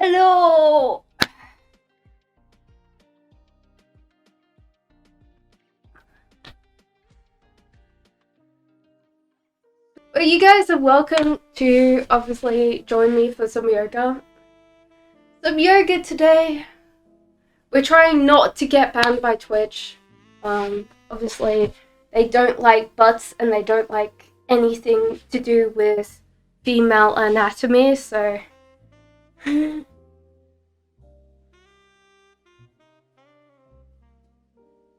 Hello! Well, you guys are welcome to obviously join me for some yoga. Some yoga today. We're trying not to get banned by Twitch. Obviously, they don't like butts and they don't like anything to do with female anatomy, so...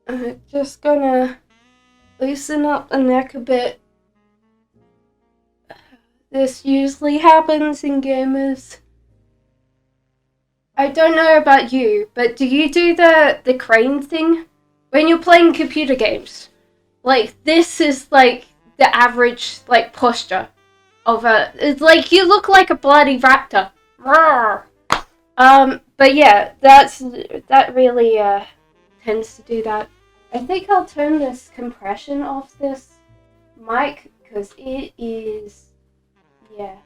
I'm just gonna loosen up the neck a bit. This usually happens in gamers. I don't know about you, but do you do the crane thing? When you're playing computer games, like, this is, like, the average, like, posture of a... It's like, you look like a bloody raptor. Roar. But yeah, that really, tends to do that. I think I'll turn this compression off this mic, because it is... Yeah.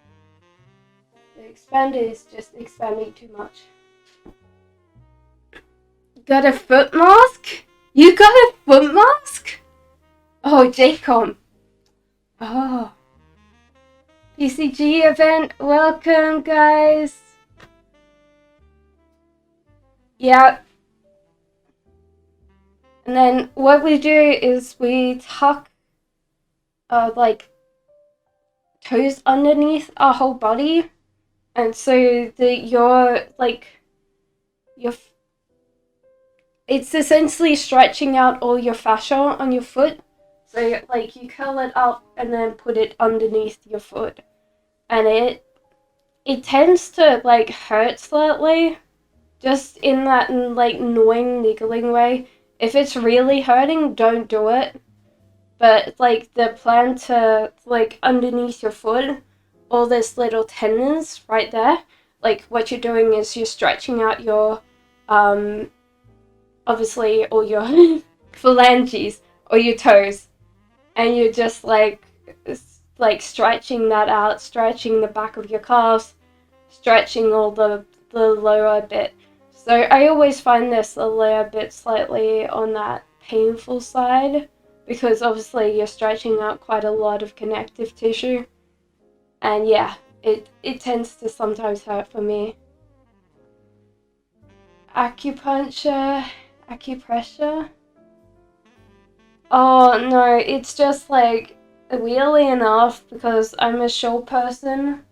The expander is just expanding too much. Got a foot mask? You got a foot mask? Oh, JCOM. Oh. PCG event. Welcome, guys. Yeah. And then what we do is we tuck, like, toes underneath our whole body. And so it's essentially stretching out all your fascia on your foot. So, like, you curl it up and then put it underneath your foot. And it tends to, like, hurt slightly. Just in that, like, annoying, niggling way. If it's really hurting, don't do it. But, like, the plan to, like, underneath your foot, all these little tendons right there, like, what you're doing is you're stretching out your, obviously, all your phalanges, or your toes, and you're just, like, stretching that out, stretching the back of your calves, stretching all the lower bit. So I always find this a little bit slightly on that painful side, because obviously you're stretching out quite a lot of connective tissue. And yeah, it tends to sometimes hurt for me. Acupressure? Oh no, it's just like, weirdly enough, because I'm a short person,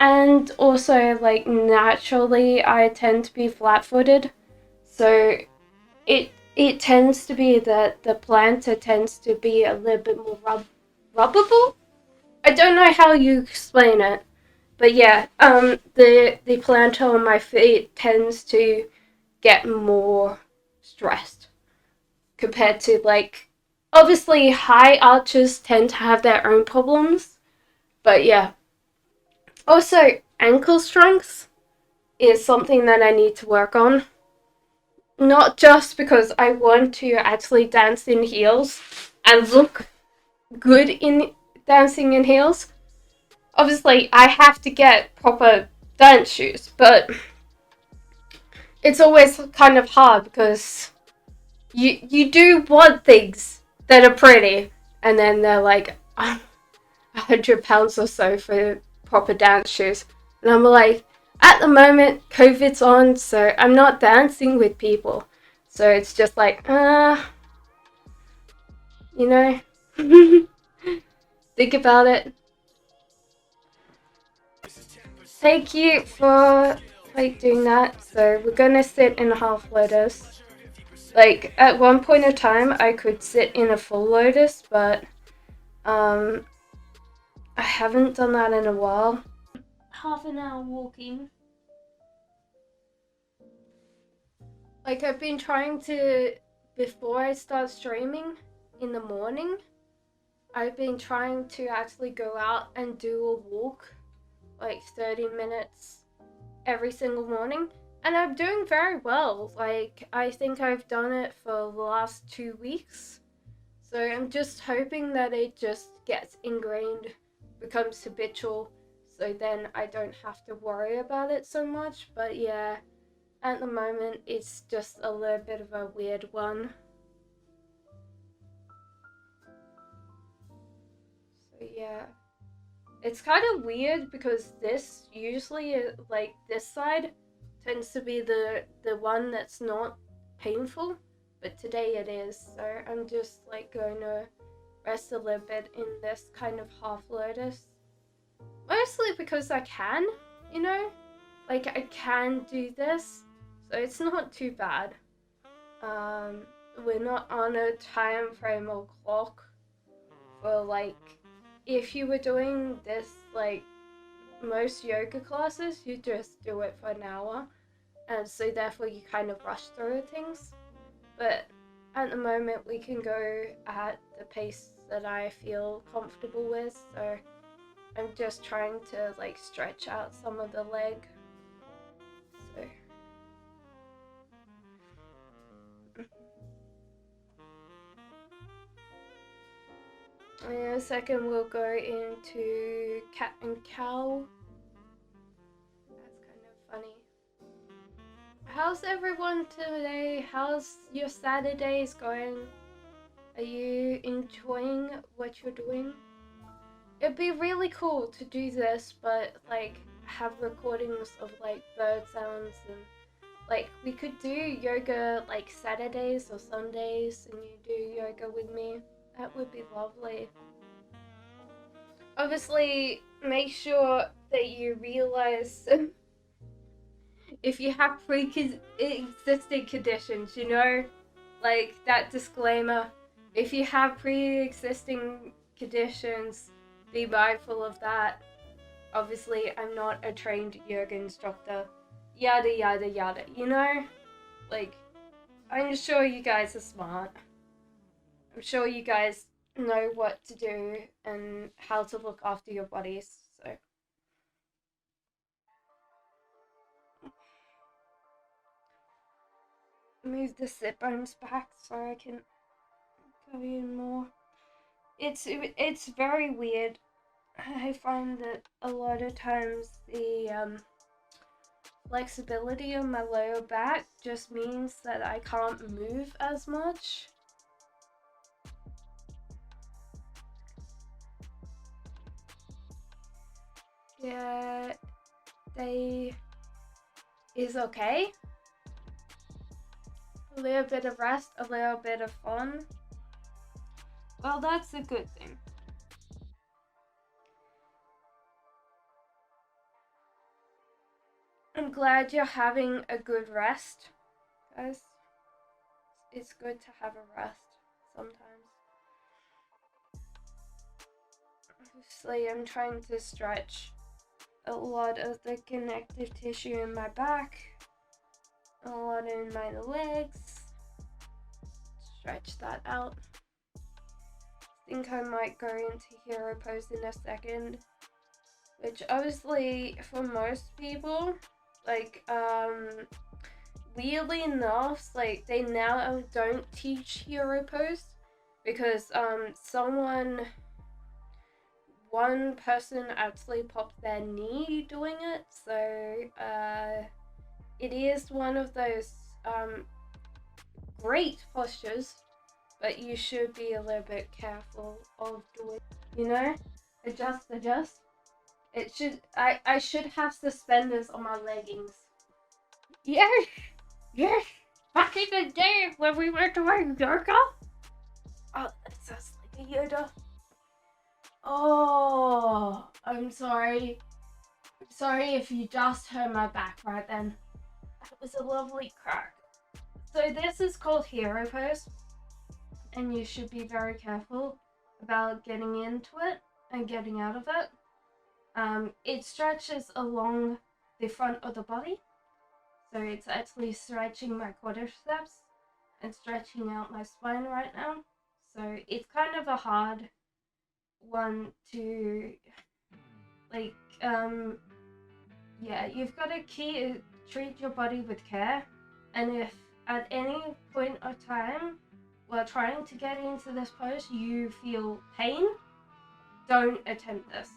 and also, like, naturally I tend to be flat-footed, so it tends to be that the plantar tends to be a little bit more rubbable? I don't know how you explain it, but yeah, the plantar on my feet tends to get more stressed compared to, like, obviously high archers tend to have their own problems, but yeah. Also, ankle strength is something that I need to work on. Not just because I want to actually dance in heels and look good in dancing in heels. Obviously, I have to get proper dance shoes, but it's always kind of hard because you do want things that are pretty, and then they're like 100 pounds or so for proper dance shoes. And I'm like, at the moment, COVID's on, so I'm not dancing with people. So it's just like, you know, think about it. Thank you for, like, doing that. So we're gonna sit in a half lotus. Like, at one point in time, I could sit in a full lotus, but I haven't done that in a while. Half an hour walking. Like, I've been trying to, before I start streaming in the morning, I've been trying to actually go out and do a walk, like 30 minutes every single morning, and I'm doing very well. Like, I think I've done it for the last 2 weeks, so I'm just hoping that it just gets ingrained, becomes habitual, so then I don't have to worry about it so much. But yeah, at the moment it's just a little bit of a weird one. So yeah, it's kind of weird because this usually like this side tends to be the one that's not painful, but today it is. So I'm just like going to rest a little bit in this kind of half lotus, mostly because I can, you know, like I can do this, so it's not too bad. We're not on a time frame or clock for like, if you were doing this like most yoga classes, you just do it for an hour, and so therefore you kind of rush through things. But at the moment we can go at the pace that I feel comfortable with, so I'm just trying to like stretch out some of the leg. So in a second we'll go into cat and cow. That's kind of funny. How's everyone today? How's your Saturdays going? Are you enjoying what you're doing? It'd be really cool to do this, but like have recordings of like bird sounds, and like we could do yoga like Saturdays or Sundays and you do yoga with me. That would be lovely. Obviously, make sure that you realize if you have pre-existing conditions, you know, like that disclaimer. If you have pre-existing conditions, be mindful of that. Obviously, I'm not a trained yoga instructor. Yada yada yada, you know? Like, I'm sure you guys are smart. I'm sure you guys know what to do and how to look after your bodies, so. Move the sit bones back so I can go in more. It's very weird. I find that a lot of times the flexibility of my lower back just means that I can't move as much. Yeah, they is okay. A little bit of rest, a little bit of fun. Well, that's a good thing. I'm glad you're having a good rest, guys. It's good to have a rest sometimes. Obviously, I'm trying to stretch a lot of the connective tissue in my back, a lot in my legs. Stretch that out. I think I might go into hero pose in a second, which obviously for most people, like weirdly enough, like they now don't teach hero pose because one person actually popped their knee doing it, so it is one of those great postures, but you should be a little bit careful of doing, you know, adjust. It should, I should have suspenders on my leggings. Yes, back in the day when we were doing yoga. Oh, that sounds like a Yoda. Oh, I'm sorry. I'm sorry if you just heard my back right then. That was a lovely crack. So this is called hero pose, and you should be very careful about getting into it and getting out of it. It stretches along the front of the body, so it's actually stretching my quadriceps and stretching out my spine right now. So it's kind of a hard one to like yeah, you've got to treat your body with care, and if at any point of time while trying to get into this pose you feel pain, don't attempt this.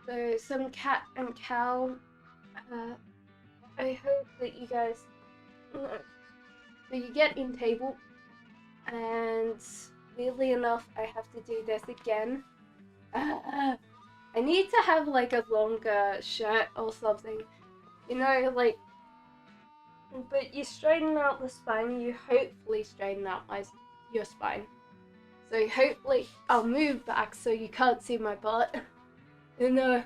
So some cat and cow. I hope that you guys, that you get in table. And weirdly enough, I have to do this again. I need to have like a longer shirt or something, you know, like. But you straighten out the spine. You hopefully straighten out your spine. So hopefully I'll move back so you can't see my butt. You know,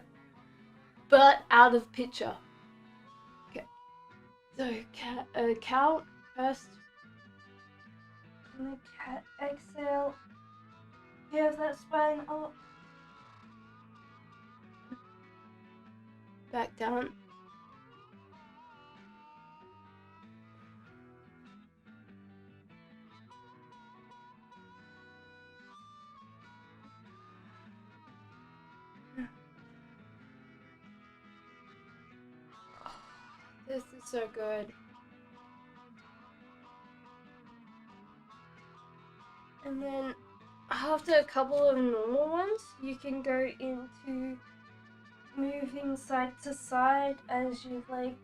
butt out of picture. Okay. So count first. And the cat exhale. Give that spine up. Back down. This is so good. And then after a couple of normal ones, you can go into moving side to side as you like.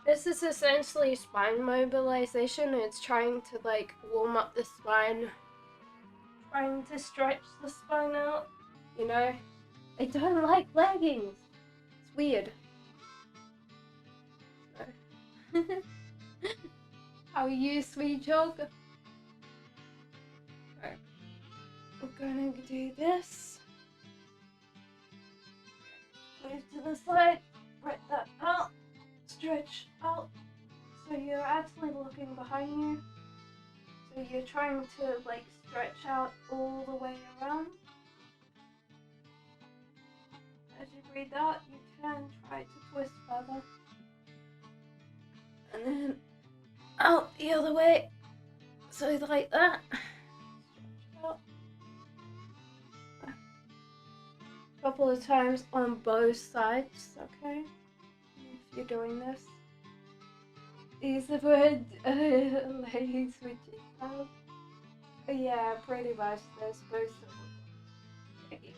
This is essentially spine mobilization. It's trying to like warm up the spine, trying to stretch the spine out. You know, I don't like leggings. It's weird. How are you, sweet jog? Okay. We're gonna do this. Move to the side. Break that out. Stretch out. So you're actually looking behind you. So you're trying to like stretch out all the way around. As you breathe out, you can try to twist further. And then out the other way. So like that. Stretch out. A couple of times on both sides, okay? If you're doing this. Is the word lady switching up? Yeah, pretty much. They're supposed to look like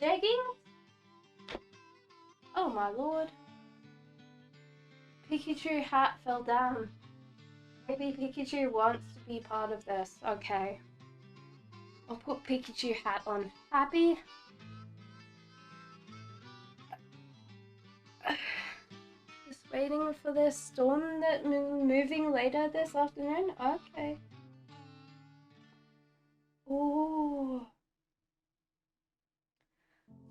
jeggings. Oh my lord. Pikachu hat fell down. Maybe Pikachu wants to be part of this. Okay. I'll put Pikachu hat on. Happy? Just waiting for this storm that moving later this afternoon? Okay. Ooh.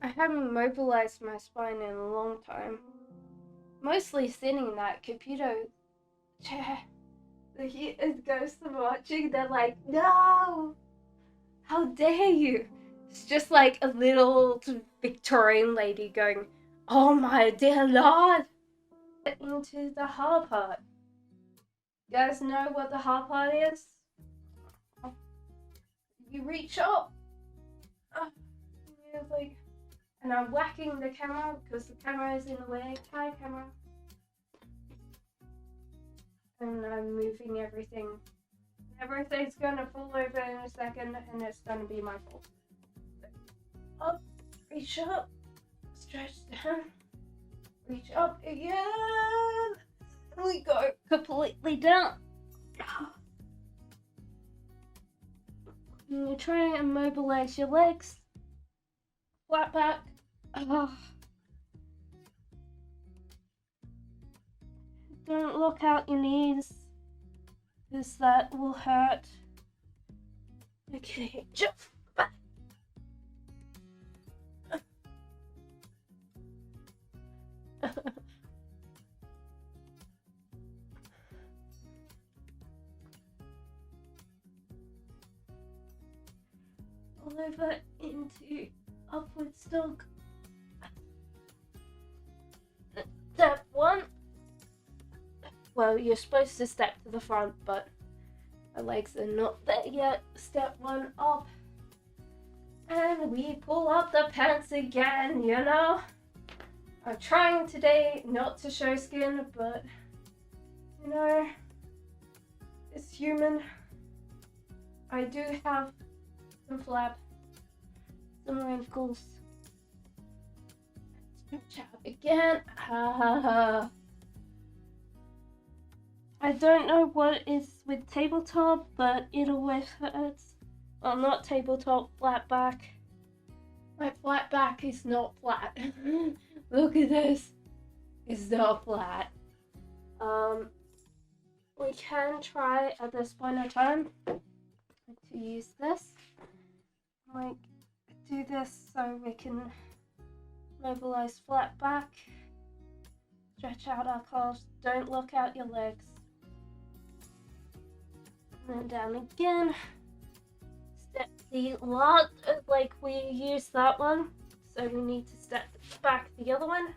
I haven't mobilized my spine in a long time. Mostly sitting in that computer chair. The ghosts are watching, they're like, no! How dare you? It's just like a little Victorian lady going, oh my dear lord! Into the hard part. You guys know what the hard part is? You reach up. You're like, and I'm whacking the camera because the camera is in the way. Hi, camera. And I'm moving everything. Everything's gonna fall over in a second, and it's gonna be my fault. Up, reach up, stretch down, reach up again. We go completely down. And you try and mobilize your legs. Flat back. Don't look out your knees, because that will hurt. Okay, jump back. All over into upward dog. Step one. Well, you're supposed to step to the front, but my legs are not there yet. Step one up. And we pull up the pants again, you know? I'm trying today not to show skin, but, you know, it's human. I do have some flab. some wrinkles. Stretch out again. I don't know what it is with tabletop, but it always hurts. Well, not tabletop, flat back. My flat back is not flat. Look at this. It's not flat. We can try at this point in time to use this. Like, do this so we can mobilize flat back. Stretch out our calves. Don't look out your legs. And then down again. Step the lot, like we used that one. So we need to step back the other one.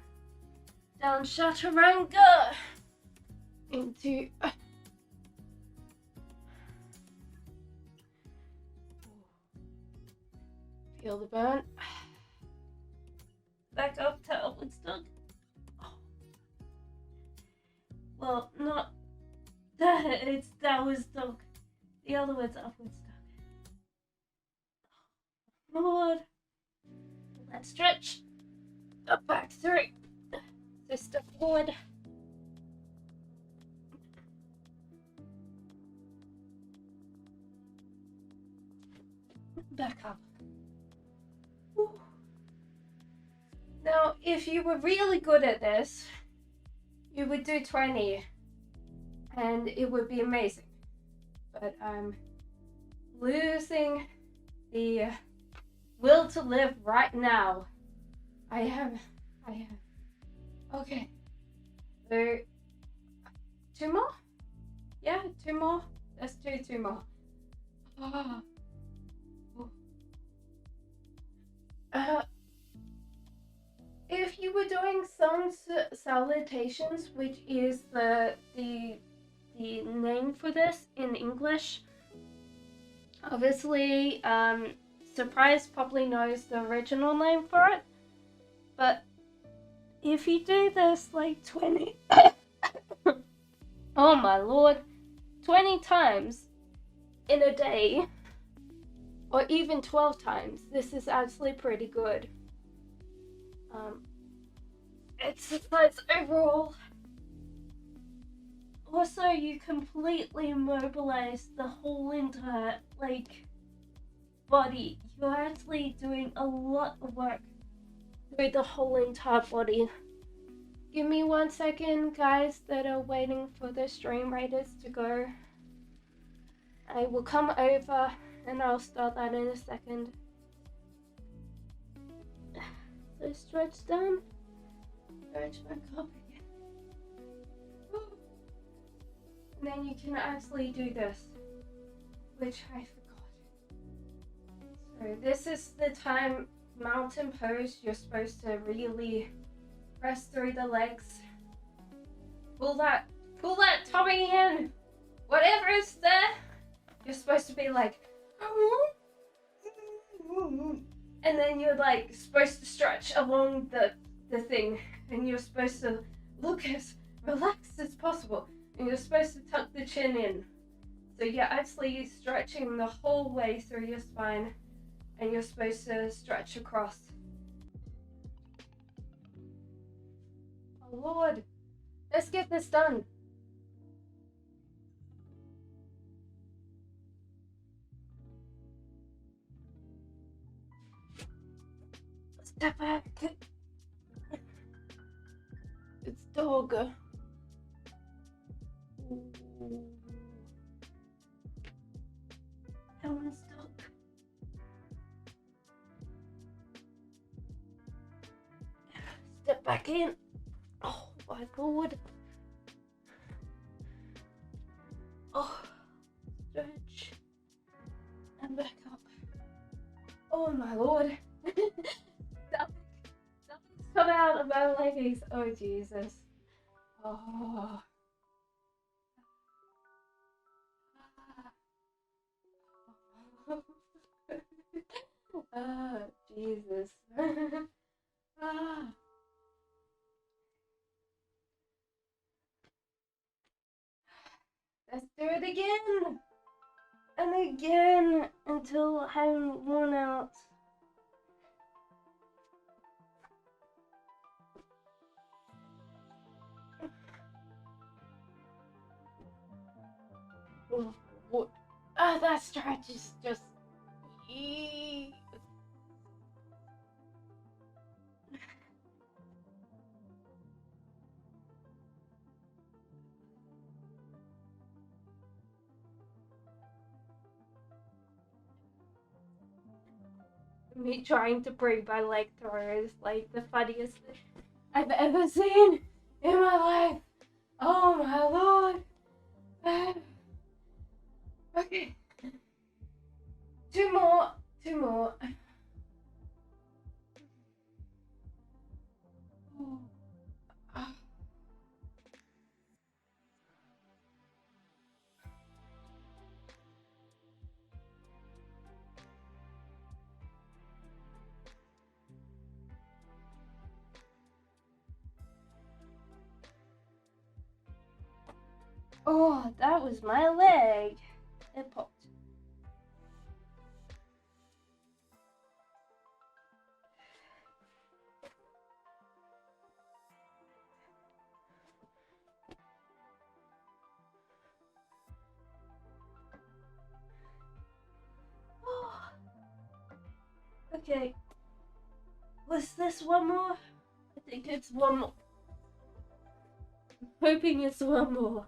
Down chaturanga. Into... Feel the burn. Back up to upward dog. Oh. Well, not that. It's downward dog. The other one's upward dog. Forward. Let's stretch. Up back through. So step forward. Back up. Now, if you were really good at this, you would do 20 and it would be amazing. But I'm losing the will to live right now. I have. Okay. So, 2 more? Yeah, 2 more. Let's do 2 more. If you were doing sun salutations, which is the name for this in English, obviously, Surprise probably knows the original name for it, but if you do this like 20, oh my lord, 20 times in a day, or even 12 times, this is actually pretty good. Exercise overall. Also, you completely mobilize the whole entire, like, body. You're actually doing a lot of work through the whole entire body. Give me 1 second, guys that are waiting for the stream raiders to go. I will come over and I'll start that in a second. So stretch down, stretch back up again. And then you can actually do this, which I forgot. So this is the time, mountain pose, you're supposed to really press through the legs. Pull that tummy in. Whatever is there, you're supposed to be like, and then you're like supposed to stretch along the thing, and you're supposed to look as relaxed as possible, and you're supposed to tuck the chin in. So you're actually stretching the whole way through your spine, and you're supposed to stretch across. Oh Lord, let's get this done. Step back. It's dog. That one's dog. Step back in. Oh my lord. Oh, stretch. And back up. Oh my lord. Something's come out of my leggings. Oh Jesus. Oh. Ah, Jesus. Ah. Let's do it again and again until I'm worn out. that stretch is just... Me trying to break my leg through is like the funniest thing I've ever seen in my life. Oh my lord. Okay. Two more. Oh, that was my leg. It popped. Oh. Okay. Was this one more? I think it's one more. I'm hoping it's one more.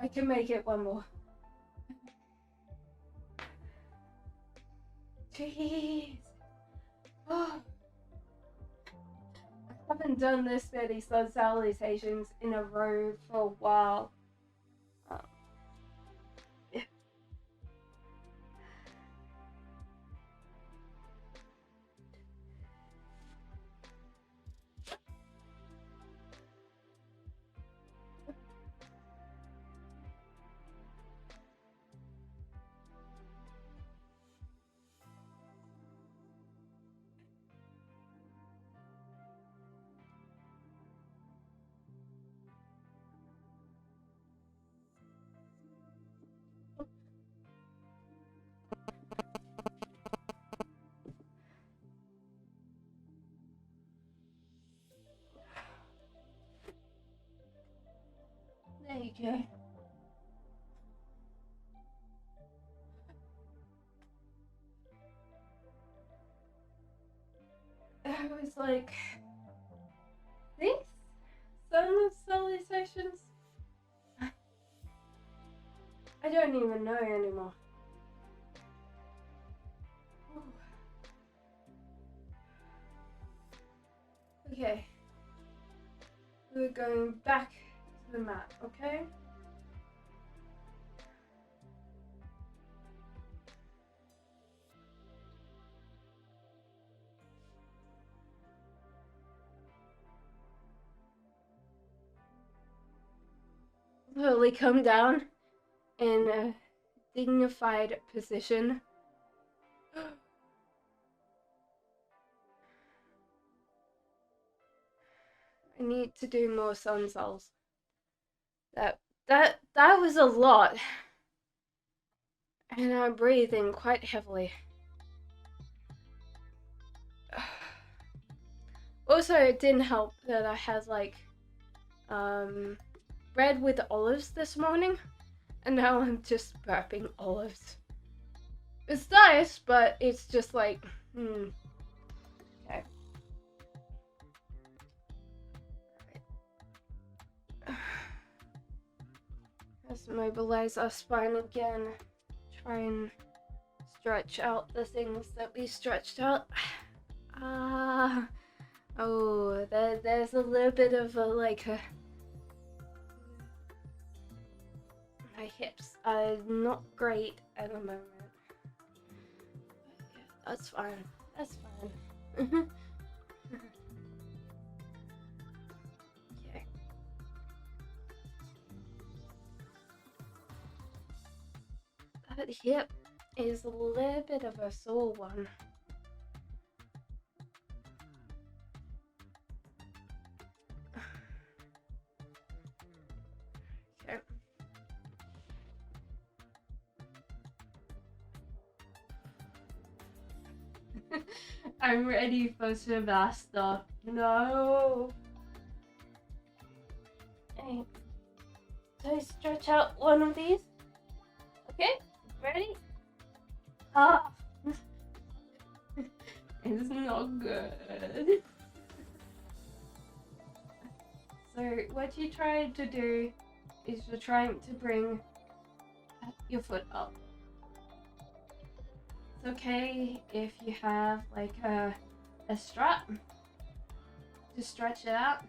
I can make it one more. Jeez. Oh. I haven't done this many sun salutations in a row for a while. Yeah. There you go. I was like, thanks, sun salutations. I don't even know anymore. Ooh. Okay. We're going back to the map, okay? Slowly come down in a dignified position. I need to do more sun cells. That was a lot. And I'm breathing quite heavily. Also, it didn't help that I had like bread with olives this morning, and now I'm just burping olives. It's nice, but it's just like, okay. Let's mobilize our spine again. Try and stretch out the things that we stretched out. Oh, there's a little bit of my hips are not great at the moment. Yeah, that's fine. That's fine. Okay. That hip is a little bit of a sore one. Okay. I'm ready for Sylvester. No. Okay. So stretch out one of these. Okay. Ready? Ah! It's not good. So what you try to do is you're trying to bring your foot up. It's okay if you have like a strap to stretch it out.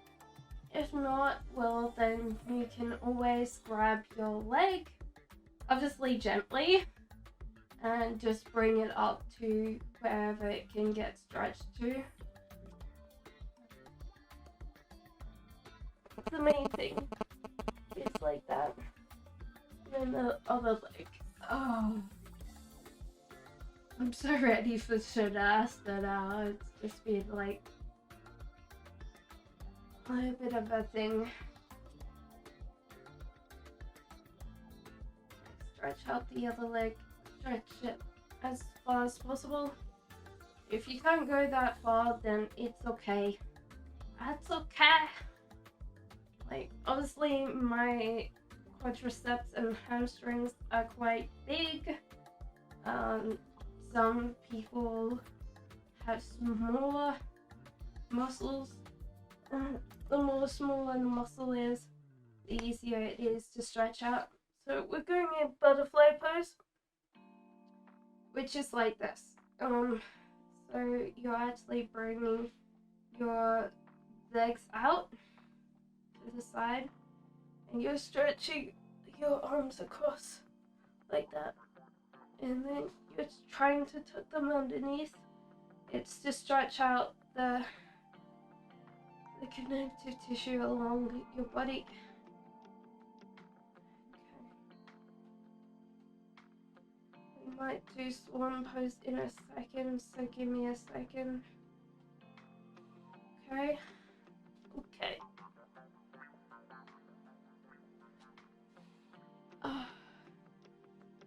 If not, well then you can always grab your leg, obviously gently, and just bring it up to wherever it can get stretched to. The main thing is like that. And then the other leg. Oh, I'm so ready for shit ass that it's just been like a bit of a thing. Stretch out the other leg, stretch it as far as possible. If you can't go that far, then it's okay. That's okay. Like, obviously my quadriceps and hamstrings are quite big. Some people have smaller muscles. The more smaller the muscle is, the easier it is to stretch out. So we're going in butterfly pose, which is like this. So you're actually bringing your legs out to the side, and you're stretching your arms across like that, and then you're trying to tuck them underneath. It's to stretch out the connective tissue along your body. Okay. We might do swan pose in a second, so give me a second. Okay. Okay.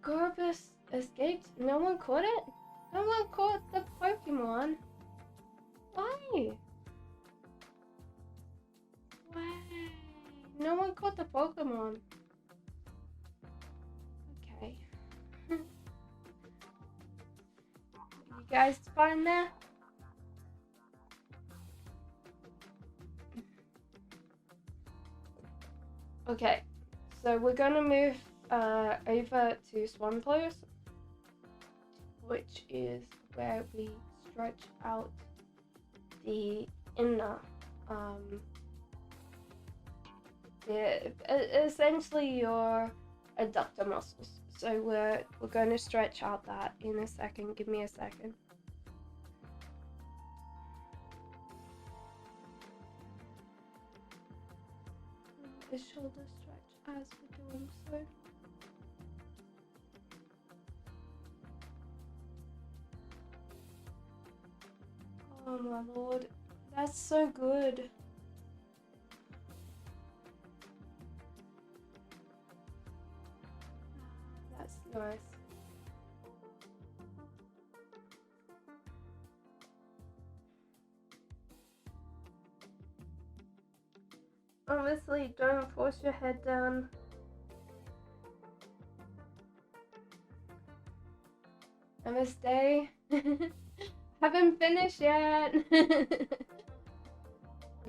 Gorbis escaped? No one caught it? No one caught the Pokemon? Why? Why? No one caught the Pokemon. Okay. You guys fine there? Okay, so we're gonna move over to swan pose, which is where we stretch out the inner, essentially your adductor muscles. So we're going to stretch out that in a second. Give me a second. The shoulder stretch as we're doing so. Oh my lord, that's so good. That's nice. Obviously, don't force your head down. Namaste. Haven't finished yet. I'm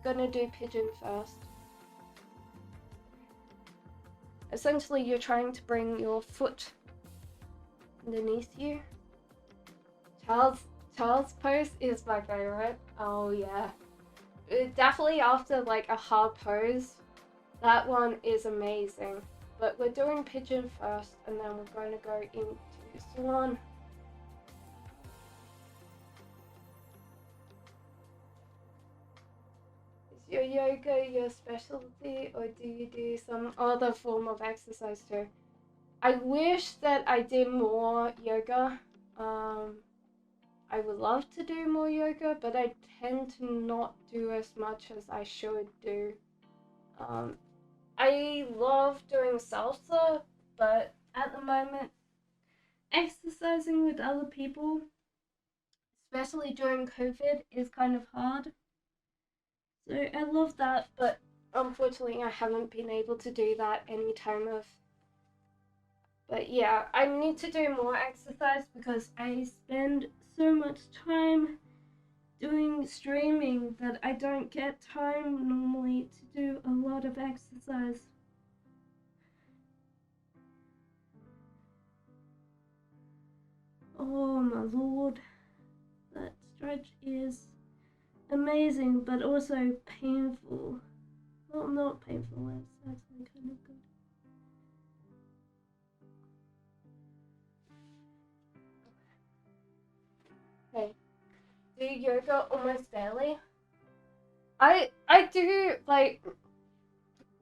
gonna do pigeon first. Essentially, you're trying to bring your foot underneath you. Child's pose is my favorite. Oh yeah. Definitely after like a hard pose, that one is amazing. But we're doing pigeon first, and then we're going to go into swan. Is your yoga your specialty, or do you do some other form of exercise too? I wish that I did more yoga. I would love to do more yoga, but I tend to not do as much as I should do. I love doing salsa, but at the moment, exercising with other people, especially during COVID, is kind of hard. So I love that, but unfortunately I haven't been able to do that any time of But yeah, I need to do more exercise because I spend so much time doing streaming that I don't get time normally to do a lot of exercise. Oh my lord, that stretch is amazing but also painful. Well, not painful, it's actually kind of good. Okay, do yoga almost daily. I do, like,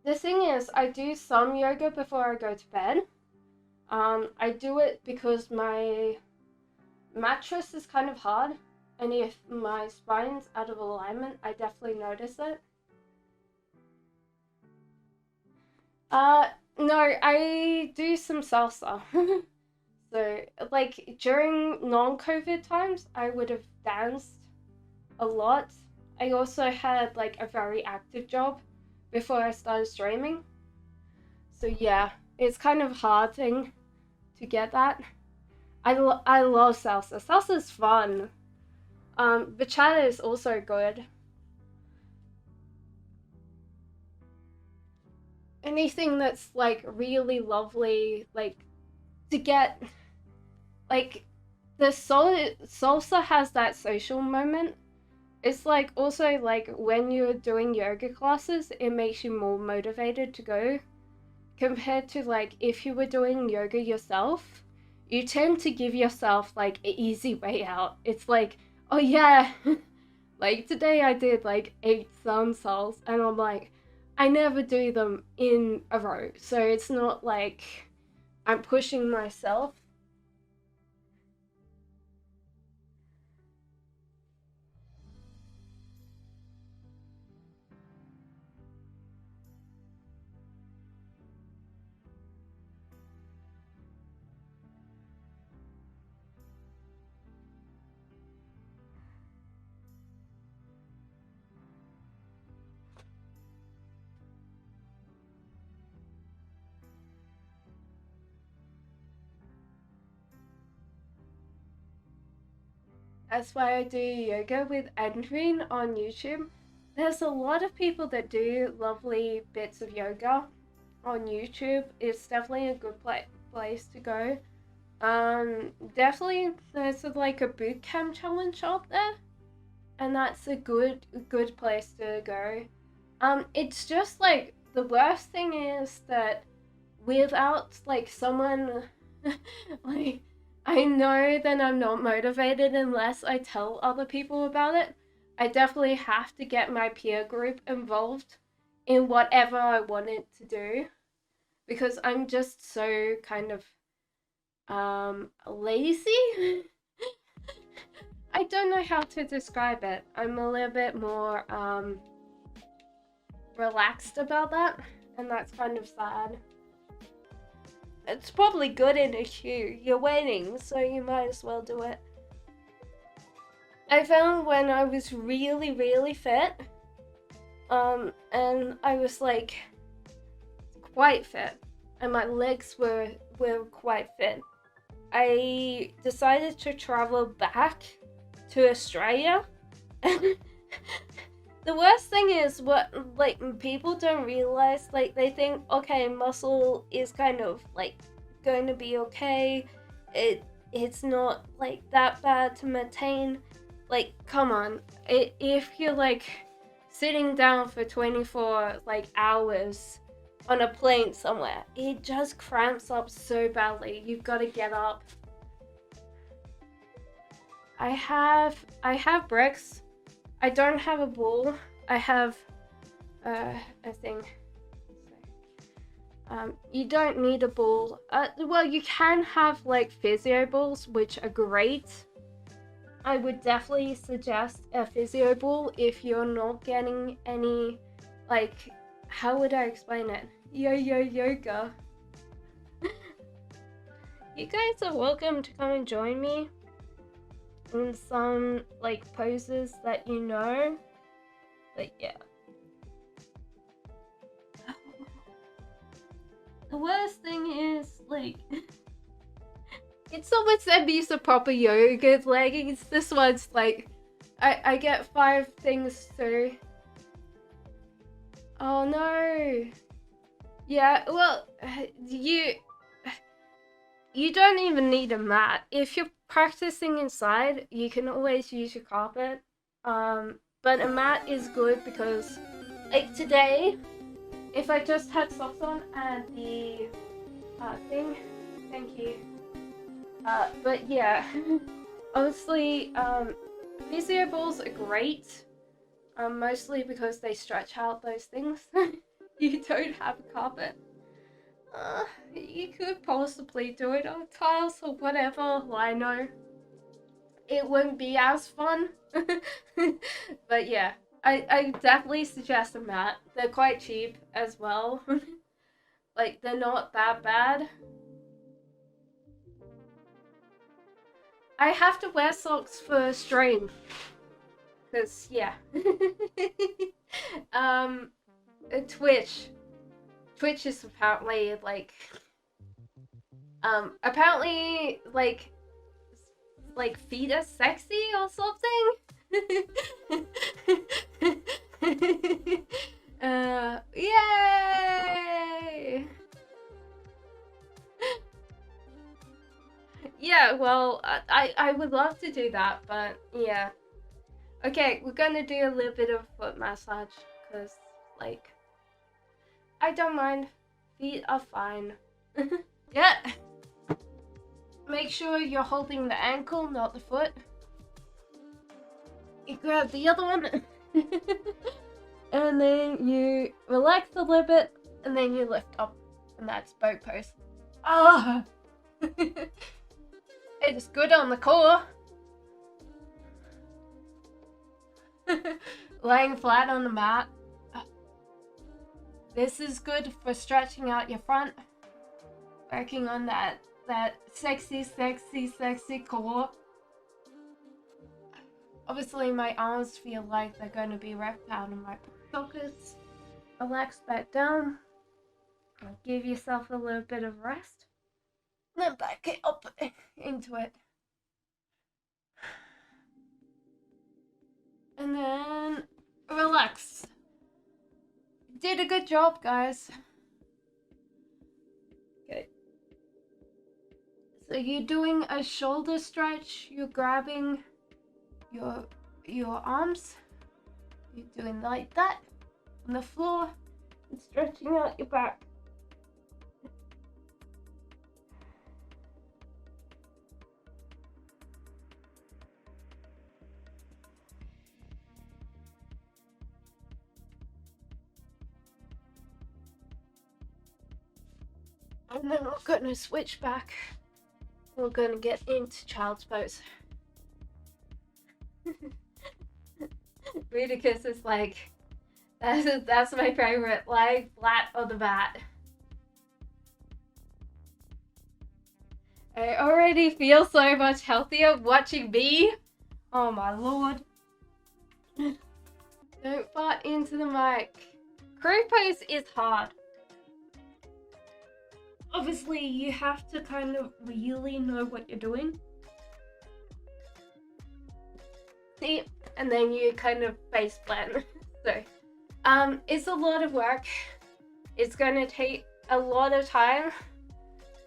the thing is, I do some yoga before I go to bed. I do it because my mattress is kind of hard, and if my spine's out of alignment, I definitely notice it. No, I do some salsa. So, like, during non-COVID times, I would have danced a lot. I also had, like, a very active job before I started streaming. So, yeah, it's kind of hard thing to get that. I love salsa. Salsa is fun. Bachata is also good. Anything that's, like, really lovely, like, to get, like, the salsa has that social moment. It's like also like when you're doing yoga classes, it makes you more motivated to go compared to like if you were doing yoga yourself, you tend to give yourself like an easy way out. It's like, oh yeah, like today I did like 8 somersaults and I'm like, I never do them in a row. So it's not like I'm pushing myself. That's why I do yoga with Andreen on YouTube. There's a lot of people that do lovely bits of yoga on YouTube. It's definitely a good place to go. Definitely there's like a boot camp challenge up there, and that's a good place to go. It's just like the worst thing is that without like someone like I know that I'm not motivated unless I tell other people about it. I definitely have to get my peer group involved in whatever I want it to do because I'm just so kind of lazy. I don't know how to describe it. I'm a little bit more relaxed about that, and that's kind of sad. It's probably good in a queue. You're waiting, so you might as well do it. I found when I was really, really fit, and I was like quite fit, and my legs were quite fit. I decided to travel back to Australia. The worst thing is what like people don't realize, like they think okay, muscle is kind of like going to be okay. It's not like that bad to maintain. Like come on. If you're like sitting down for 24 like hours on a plane somewhere, it just cramps up so badly. You've got to get up. I have bricks. I don't have a ball. I have a thing. You don't need a ball. Well, you can have like physio balls, which are great. I would definitely suggest a physio ball if you're not getting any, like, how would I explain it? Yoga. You guys are welcome to come and join me in some like poses that you know. But yeah. The worst thing is, like, it's someone sent me some proper yoga leggings. This one's like, I get 5 things too. Oh no. Yeah, well, you don't even need a mat. If you're practicing inside, you can always use your carpet. But a mat is good because, like today, if I just had socks on and the thing, thank you. But yeah, obviously, physio balls are great. Mostly because they stretch out those things. You don't have a carpet. You could possibly do it on tiles or whatever. I know it wouldn't be as fun. But yeah, I definitely suggest a mat. They're quite cheap as well. Like, they're not that bad. I have to wear socks for stream. Cause yeah. Twitch is apparently like feet are sexy or something. Yay! Yeah, well, I would love to do that, but yeah. Okay, we're gonna do a little bit of foot massage, cause like, I don't mind. Feet are fine. Yeah. Make sure you're holding the ankle, not the foot. You grab the other one. And then you relax a little bit, and then you lift up. And that's boat pose. Ah! It's good on the core. Laying flat on the mat. This is good for stretching out your front. Working on that sexy core. Obviously my arms feel like they're going to be wrapped out of my pockets. Relax back down. Give yourself a little bit of rest. Then back it up into it. And then relax. Did a good job, guys. Okay. So you're doing a shoulder stretch. You're grabbing your arms. You're doing like that on the floor and stretching out your back. And then we're gonna switch back. We're gonna get into child's pose. Rudicus is like, that's my favorite, lie flat on the mat. I already feel so much healthier watching me. Oh my lord. Don't fart into the mic. Crow pose is hard. Obviously, you have to kind of really know what you're doing. See? And then you kind of face plant. So, it's a lot of work. It's gonna take a lot of time.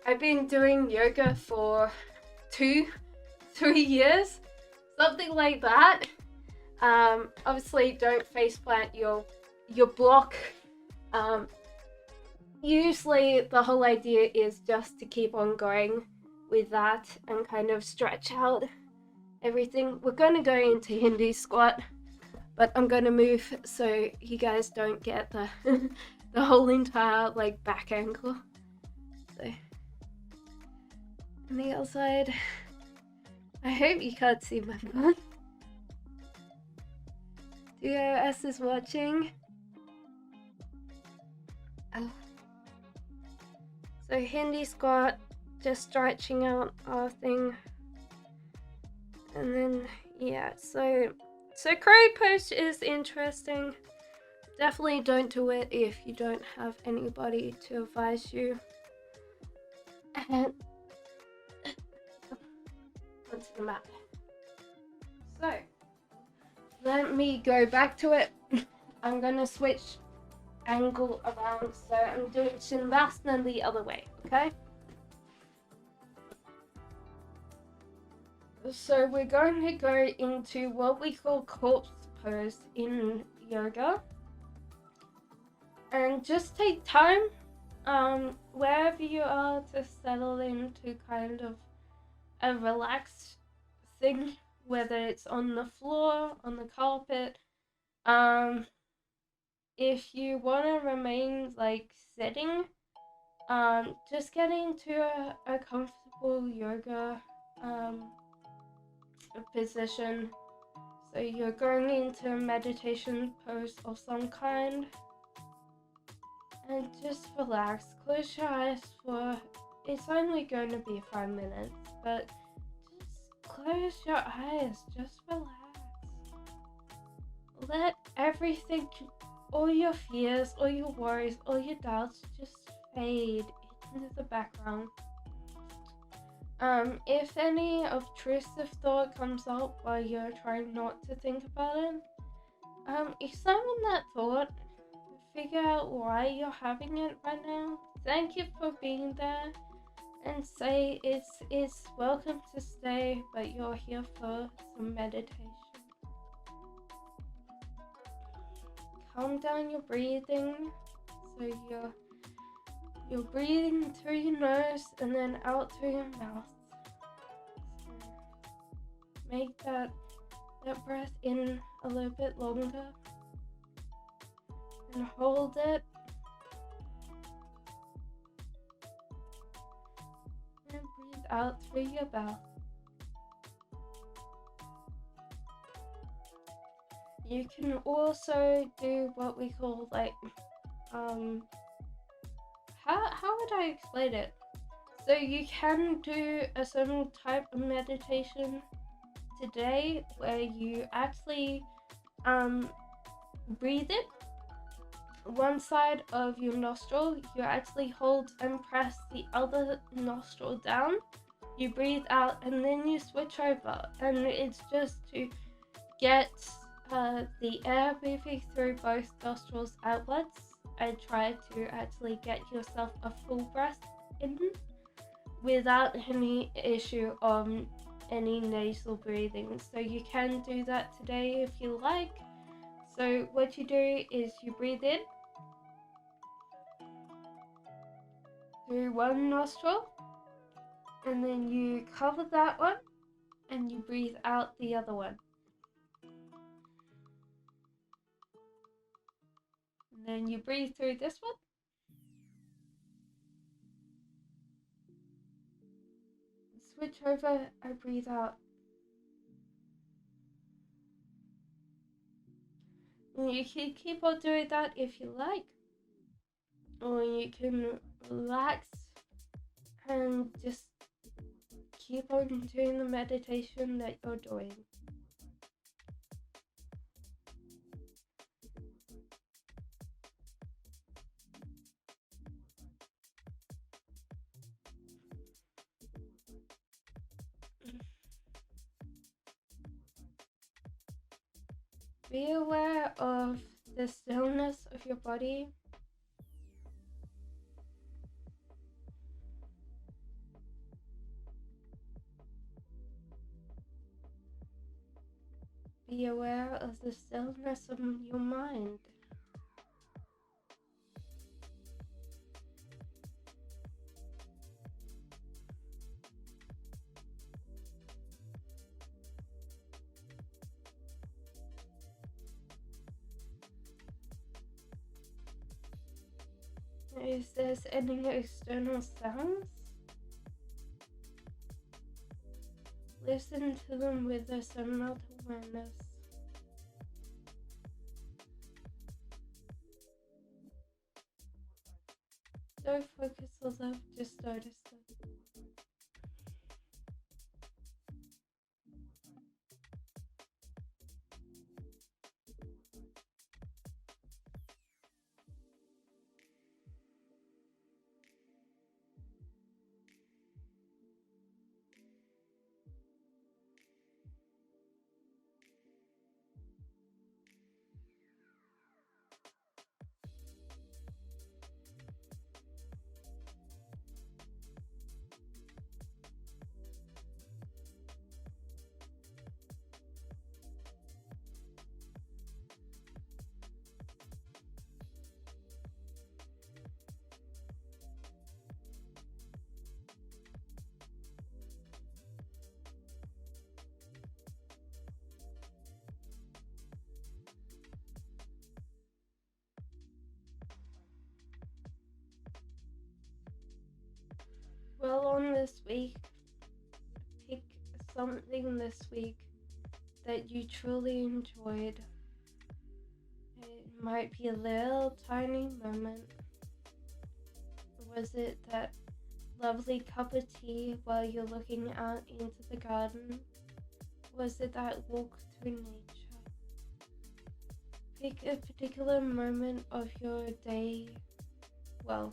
I've been doing yoga for 2-3 years, something like that. Obviously, don't face plant your block. Usually the whole idea is just to keep on going with that and kind of stretch out everything. We're going to go into Hindu squat, but I'm going to move so you guys don't get the the whole entire like back ankle. So on the outside, I hope you can't see my butt. DOS is watching. Oh. So Hindi squat, just stretching out our thing. And then, yeah, so crow pose is interesting. Definitely don't do it if you don't have anybody to advise you. And onto the mat. So let me go back to it. I'm gonna switch angle around, so I'm doing Shinvasana the other way, okay? So we're going to go into what we call corpse pose in yoga. And just take time, wherever you are, to settle into kind of a relaxed thing, whether it's on the floor, on the carpet. If you want to remain like sitting, just get into a comfortable yoga position. So you're going into a meditation pose of some kind, and just relax. Close your eyes for, it's only going to be 5 minutes, but just close your eyes, just relax. Let everything, all your fears, all your worries, all your doubts just fade into the background. If any obtrusive thought comes up while you're trying not to think about it, examine that thought, figure out why you're having it right now, thank it for being there, and say it's welcome to stay, but you're here for some meditation. Calm down your breathing, so you're breathing through your nose and then out through your mouth. So make that breath in a little bit longer and hold it. And breathe out through your mouth. You can also do what we call like, how would I explain it? So you can do a certain type of meditation today where you actually breathe in one side of your nostril, you actually hold and press the other nostril down, you breathe out, and then you switch over, and it's just to get the air moving through both nostrils outwards. I try to actually get yourself a full breath in without any issue of any nasal breathing. So you can do that today if you like. So what you do is you breathe in through one nostril, and then you cover that one, and you breathe out the other one. And then you breathe through this one. Switch over, I breathe out. And you can keep on doing that if you like. Or you can relax and just keep on doing the meditation that you're doing. Be aware of the stillness of your body. Be aware of the stillness of your mind. If there's any external sounds, listen to them with a somewhat awareness. Don't focus on them, just notice them. dwell on this week. Pick something this week that you truly enjoyed. It might be a little tiny moment. Was it that lovely cup of tea while you're looking out into the garden? Was it that walk through nature? Pick a particular moment of your day, of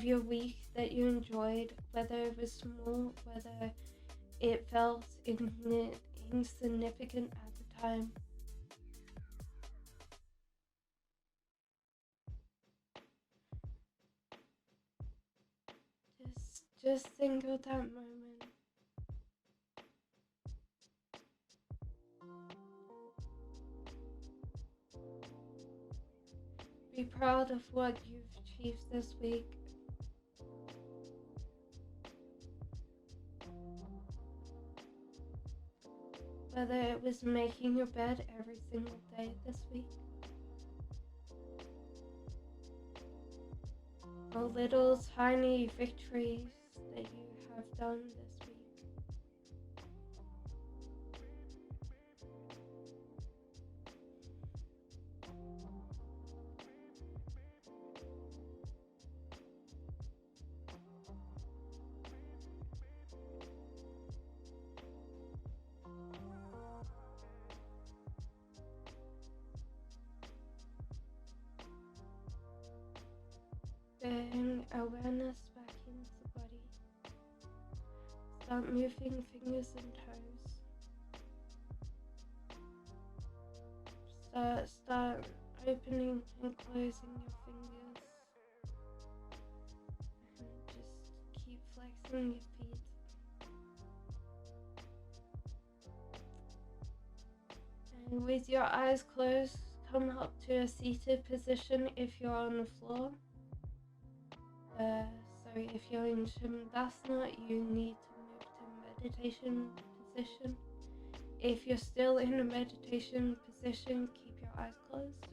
your week that you enjoyed, whether it was small, whether it felt insignificant at the time. Just think of that moment. Be proud of what you've achieved this week. Whether it was making your bed every single day this week, or little tiny victories that you have done this week. Bring awareness back into the body. Start moving fingers and toes. Start opening and closing your fingers. And just keep flexing your feet. And with your eyes closed, come up to a seated position if you're on the floor. If you're in Shavasana, you need to move to meditation position. If you're still in a meditation position, keep your eyes closed.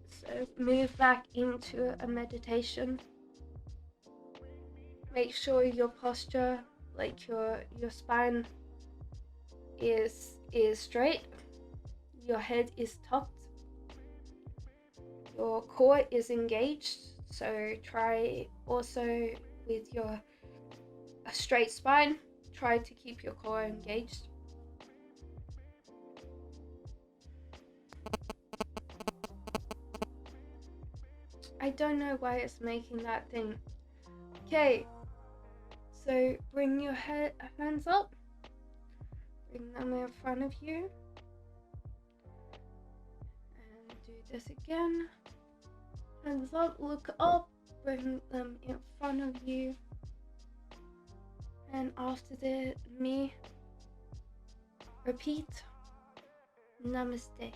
So move back into a meditation. Make sure your posture, like your spine, is straight. Your head is tucked. Your core is engaged, so try also with a straight spine, try to keep your core engaged. I don't know why it's making that thing. Okay, so bring your hands up, bring them in front of you, and do this again. Hands up, look up, bring them in front of you, and after me, repeat, Namaste.